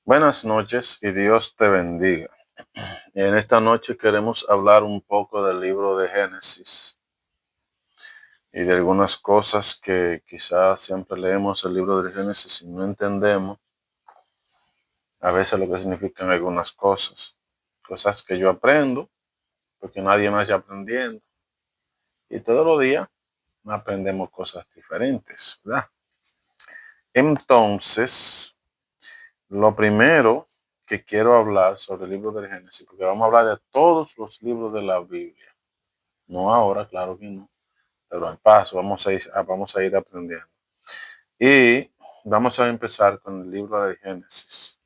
Buenas noches y Dios te bendiga. En esta noche queremos hablar un poco del libro de Génesis y de algunas cosas que quizás siempre leemos el libro de Génesis y no entendemos a veces lo que significan algunas cosas. Cosas que yo aprendo porque nadie más está aprendiendo y todos los días aprendemos cosas diferentes, ¿verdad? Entonces, lo primero que quiero hablar sobre el libro de Génesis, porque vamos a hablar de todos los libros de la Biblia. No ahora, claro que no, pero al paso vamos a ir aprendiendo. Y vamos a empezar con el libro de Génesis.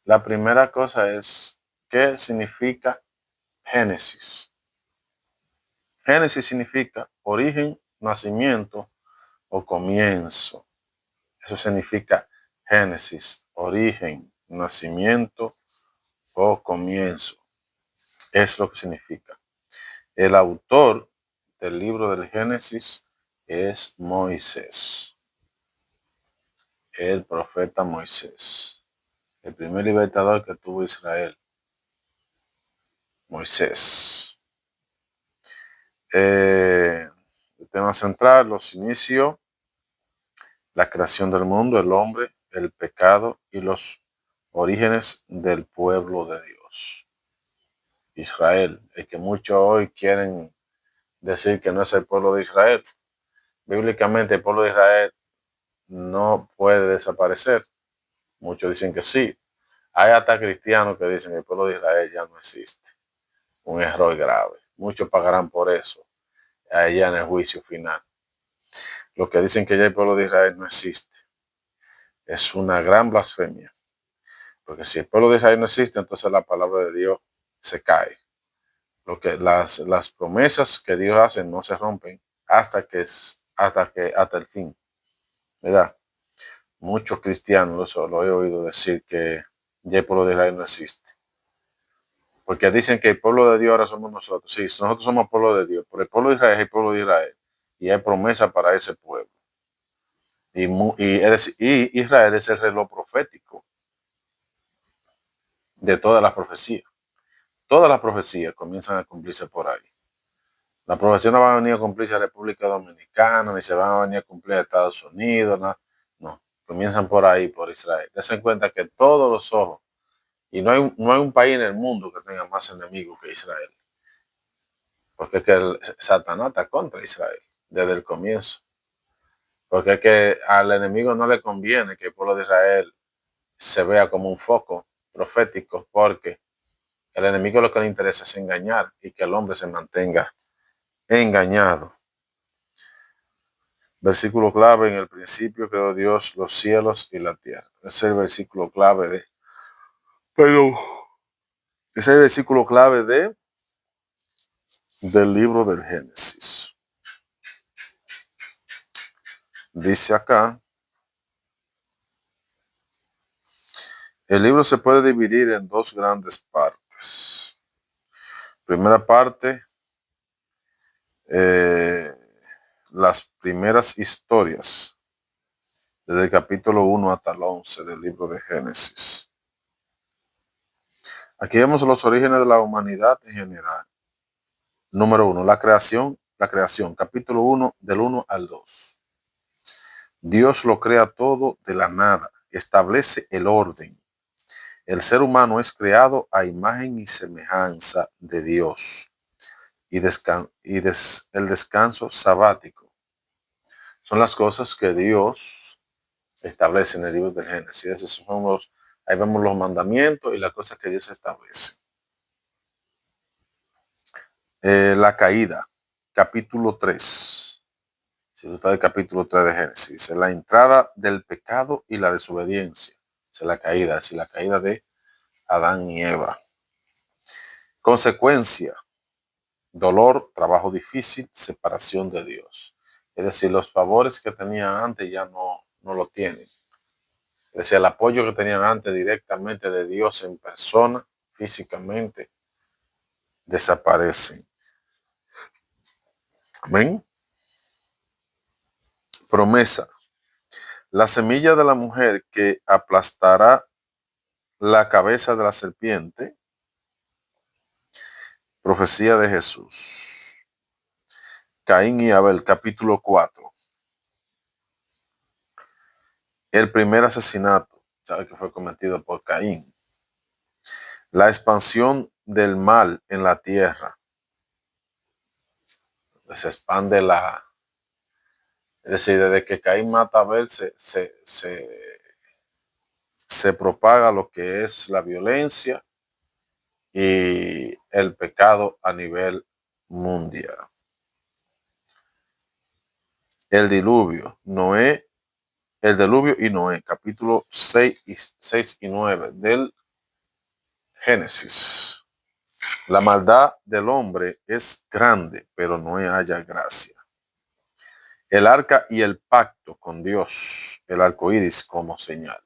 La primera cosa es, ¿qué significa Génesis? Génesis significa origen, nacimiento o comienzo. Eso significa Génesis, origen, nacimiento o comienzo. Es lo que significa. El autor del libro del Génesis es Moisés, el profeta Moisés, el primer libertador que tuvo Israel, Moisés. El tema central, los inicios, la creación del mundo, el hombre, el pecado y los orígenes del pueblo de Dios. Israel, el que muchos hoy quieren decir que no es el pueblo de Israel. Bíblicamente el pueblo de Israel no puede desaparecer. Muchos dicen que sí. Hay hasta cristianos que dicen que el pueblo de Israel ya no existe. Un error grave. Muchos pagarán por eso allá en el juicio final. Los que dicen que ya el pueblo de Israel no existe es una gran blasfemia. Porque si el pueblo de Israel no existe, entonces la palabra de Dios se cae. Las promesas que Dios hace no se rompen hasta el fin, ¿verdad? Muchos cristianos lo he oído decir que ya el pueblo de Israel no existe. Porque dicen que el pueblo de Dios ahora somos nosotros. Sí, nosotros somos pueblo de Dios, pero el pueblo de Israel es el pueblo de Israel. Y hay promesa para ese pueblo. Y Israel es el reloj profético de todas las profecías. Todas las profecías comienzan a cumplirse por ahí. La profecía no va a venir a cumplirse a República Dominicana, ni se van a venir a cumplir a Estados Unidos, no. Comienzan por ahí, por Israel. Dense cuenta que todos los ojos, y no hay un país en el mundo que tenga más enemigos que Israel. Porque es que Satanás está contra Israel desde el comienzo. Porque es que al enemigo no le conviene que el pueblo de Israel se vea como un foco profético, porque el enemigo lo que le interesa es engañar y que el hombre se mantenga engañado. Versículo clave: en el principio creó Dios los cielos y la tierra. Ese es el versículo clave pero, ese es el versículo clave del libro del Génesis. Dice acá, el libro se puede dividir en dos grandes partes. Primera parte, las primeras historias, desde el capítulo 1 hasta el 11 del libro de Génesis. Aquí vemos los orígenes de la humanidad en general. Número 1, la creación, capítulo 1, del 1 al 2. Dios lo crea todo de la nada, establece el orden. El ser humano es creado a imagen y semejanza de Dios y el descanso sabático. Son las cosas que Dios establece en el libro de Génesis. Esos son ahí vemos los mandamientos y las cosas que Dios establece. La caída, capítulo 3. Si tú estás en el capítulo 3 de Génesis, es la entrada del pecado y la desobediencia. Es la caída, es la caída de Adán y Eva. Consecuencia: dolor, trabajo difícil, separación de Dios. Es decir, los favores que tenían antes ya no lo tienen. Es decir, el apoyo que tenían antes directamente de Dios en persona, físicamente, desaparecen. Amén. Promesa: la semilla de la mujer que aplastará la cabeza de la serpiente. Profecía de Jesús. Caín y Abel, capítulo 4. El primer asesinato, ¿sabe que fue cometido por Caín? La expansión del mal en la tierra. Se expande es decir, desde que Caín mata a Abel se propaga lo que es la violencia y el pecado a nivel mundial. El diluvio, el diluvio y Noé, capítulo 6 y 9 del Génesis. La maldad del hombre es grande, pero no haya gracia. El arca y el pacto con Dios, el arco iris como señal.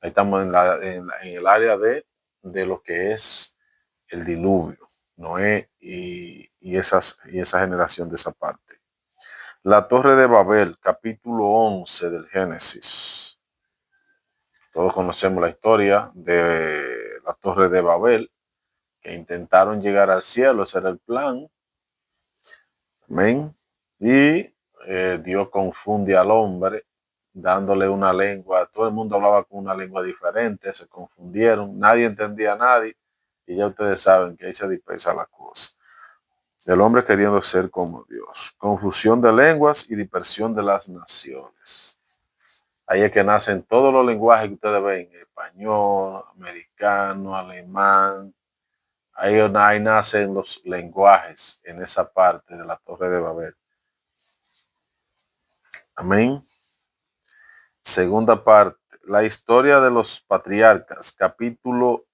Ahí estamos en el área de lo que es el diluvio, Noé y esa generación de esa parte. La Torre de Babel, capítulo 11 del Génesis. Todos conocemos la historia de la Torre de Babel, que intentaron llegar al cielo, ese era el plan. Amén. Y Dios confunde al hombre, dándole una lengua. Todo el mundo hablaba con una lengua diferente, se confundieron, nadie entendía a nadie, y ya ustedes saben que ahí se dispersa la cosa. El hombre queriendo ser como Dios. Confusión de lenguas y dispersión de las naciones. Ahí es que nacen todos los lenguajes que ustedes ven, español, americano, alemán. Ahí nacen los lenguajes en esa parte de la Torre de Babel. Amén. Segunda parte, la historia de los patriarcas, capítulo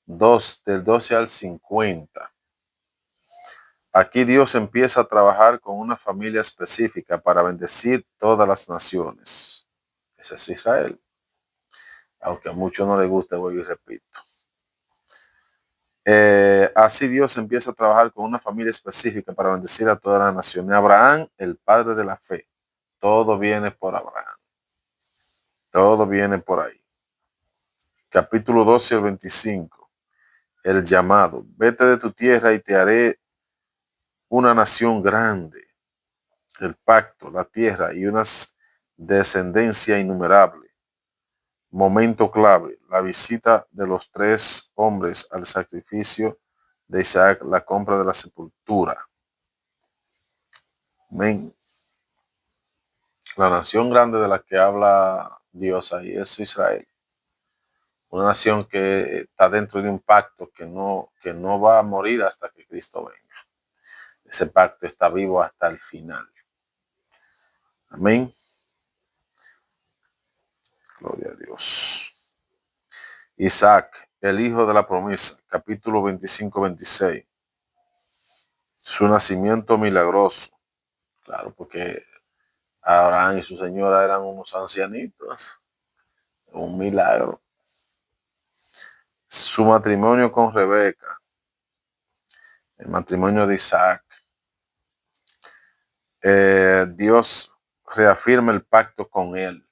2, del 12 al 50. Aquí Dios empieza a trabajar con una familia específica para bendecir todas las naciones. Ese es Israel. Aunque a muchos no les guste, voy y repito. Así Dios empieza a trabajar con una familia específica para bendecir a todas las naciones. Abraham, el padre de la fe. Todo viene por Abraham. Todo viene por ahí. Capítulo 12 al 25. El llamado. Vete de tu tierra y te haré una nación grande. El pacto, la tierra y una descendencia innumerable. Momento clave. La visita de los 3 hombres al sacrificio de Isaac, la compra de la sepultura. Amén. La nación grande de la que habla Dios ahí es Israel. Una nación que está dentro de un pacto que no va a morir hasta que Cristo venga. Ese pacto está vivo hasta el final. Amén. Gloria a Dios. Isaac, el hijo de la promesa, capítulo 25-26. Su nacimiento milagroso. Claro, porque Abraham y su señora eran unos ancianitos. Un milagro. Su matrimonio con Rebeca. El matrimonio de Isaac. Dios reafirma el pacto con él.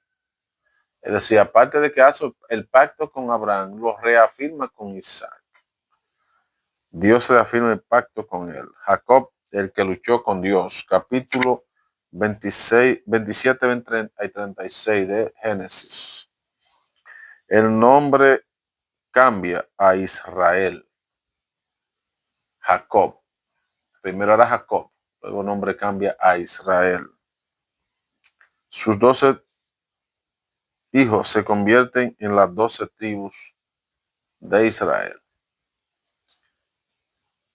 Es decir, aparte de que hace el pacto con Abraham, lo reafirma con Isaac. Dios reafirma el pacto con él. Jacob, el que luchó con Dios. Capítulo 26, 27 y 36 de Génesis. El nombre cambia a Israel. Jacob. Primero era Jacob, luego el nombre cambia a Israel. Sus 12 hijos se convierten en las 12 tribus de Israel.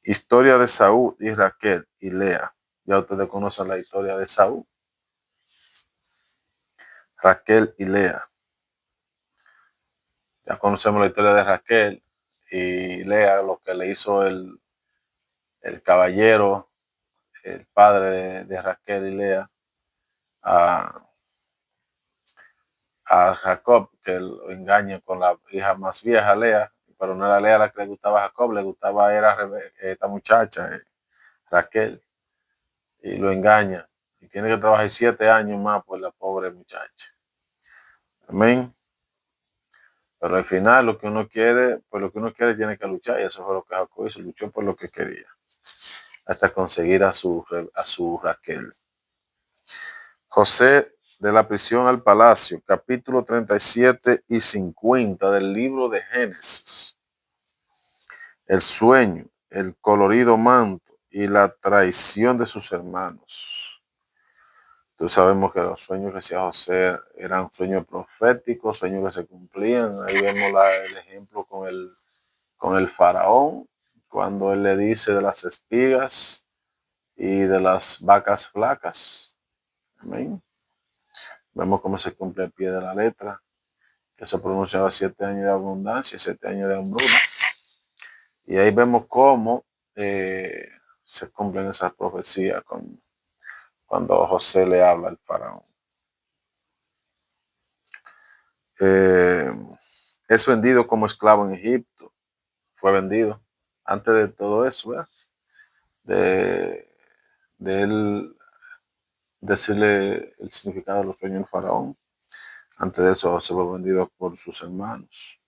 Historia de Saúl y Raquel y Lea. Ya ustedes conocen la historia de Saúl, Raquel y Lea. Ya conocemos la historia de Raquel y Lea, lo que le hizo el caballero, el padre de Raquel y Lea, a Jacob, que lo engaña con la hija más vieja, Lea, pero no era Lea la que le gustaba a Jacob, le gustaba era esta muchacha, Raquel, y lo engaña. Y tiene que trabajar 7 años más por la pobre muchacha. Amén. Pero al final lo que uno quiere, pues lo que uno quiere tiene que luchar, y eso fue lo que Jacob hizo, luchó por lo que quería, hasta conseguir a su Raquel. José de la prisión al palacio, capítulo 37 y 50 del libro de Génesis. El sueño, el colorido manto y la traición de sus hermanos. Entonces sabemos que los sueños que hacía José eran sueños proféticos, sueños que se cumplían. Ahí vemos el ejemplo con el faraón, cuando él le dice de las espigas y de las vacas flacas. Amén. Vemos cómo se cumple el pie de la letra, que se pronunciaba 7 años de abundancia y 7 años de hambruna. Y ahí vemos cómo se cumplen esas profecías cuando José le habla al faraón. Es vendido como esclavo en Egipto. Fue vendido. Antes de todo eso, ¿verdad? De él decirle el significado de los sueños al faraón. Antes de eso, José fue vendido por sus hermanos,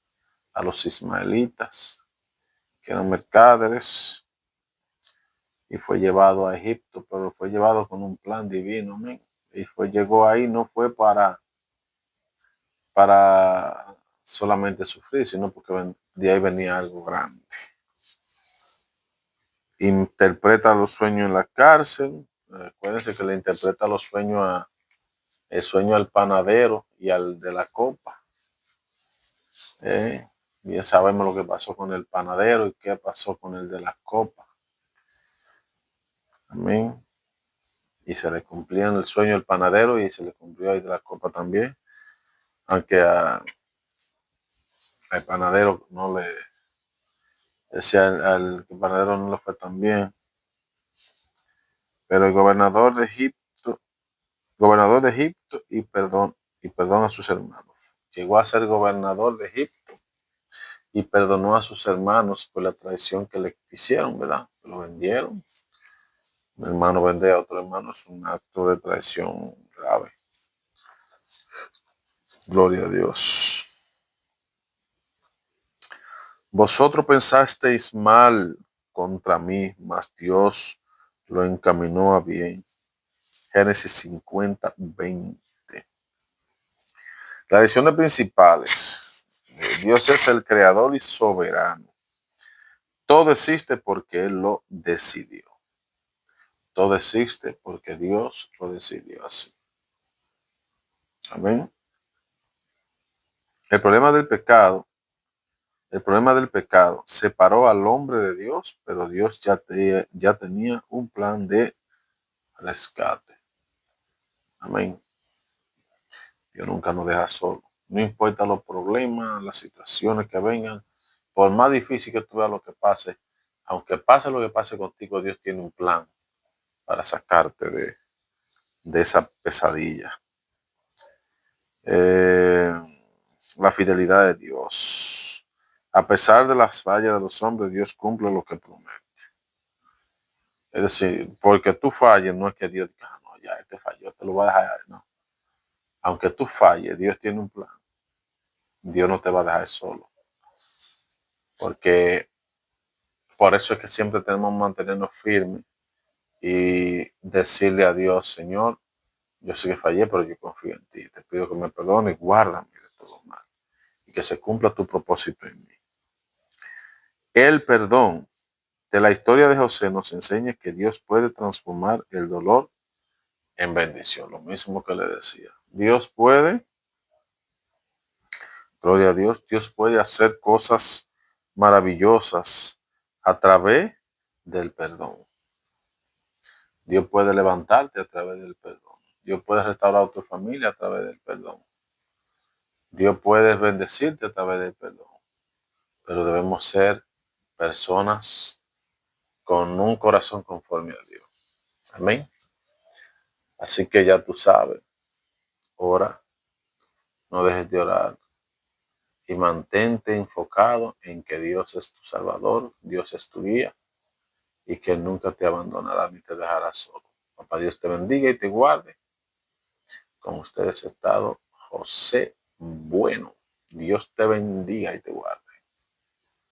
a los ismaelitas, que eran mercaderes, y fue llevado a Egipto, pero fue llevado con un plan divino, ¿no? Y llegó ahí, no fue para solamente sufrir, sino porque de ahí venía algo grande. Interpreta los sueños en la cárcel. Acuérdense que le interpreta los sueños el sueño al panadero y al de la copa. Ya sabemos lo que pasó con el panadero y qué pasó con el de la copa. Amén. Y se le cumplía en el sueño el panadero y se le cumplió ahí de la copa también. Aunque al panadero no le decía, al panadero no le fue tan bien. Pero el gobernador de Egipto y perdón a sus hermanos. Llegó a ser gobernador de Egipto y perdonó a sus hermanos por la traición que le hicieron, ¿verdad? Lo vendieron. Un hermano vende a otro hermano es un acto de traición grave. Gloria a Dios. Vosotros pensasteis mal contra mí, mas Dios lo encaminó a bien. Génesis 50, 20. Las lecciones principales. Dios es el creador y soberano. Todo existe porque Él lo decidió. Todo existe porque Dios lo decidió así. Amén. El problema del pecado separó al hombre de Dios, pero Dios ya tenía un plan de rescate. Amén. Dios nunca nos deja solo. No importa los problemas, las situaciones que vengan, por más difícil que tú veas lo que pase, aunque pase lo que pase contigo, Dios tiene un plan para sacarte de esa pesadilla. La fidelidad de Dios. A pesar de las fallas de los hombres, Dios cumple lo que promete. Es decir, porque tú falles, no es que Dios diga, no, ya este falló, te lo voy a dejar. No. Aunque tú falles, Dios tiene un plan. Dios no te va a dejar solo. Porque por eso es que siempre tenemos que mantenernos firmes y decirle a Dios, Señor, yo sé que fallé, pero yo confío en ti. Te pido que me perdones y guárdame de todo mal. Y que se cumpla tu propósito en mí. El perdón de la historia de José nos enseña que Dios puede transformar el dolor en bendición. Lo mismo que le decía. Dios puede, gloria a Dios, Dios puede hacer cosas maravillosas a través del perdón. Dios puede levantarte a través del perdón. Dios puede restaurar tu familia a través del perdón. Dios puede bendecirte a través del perdón. Pero debemos ser personas con un corazón conforme a Dios. Amén. Así que ya tú sabes, ora, no dejes de orar y mantente enfocado en que Dios es tu Salvador, Dios es tu guía y que Él nunca te abandonará ni te dejará solo. Papá Dios te bendiga y te guarde. Con ustedes ha estado José Bueno. Dios te bendiga y te guarde.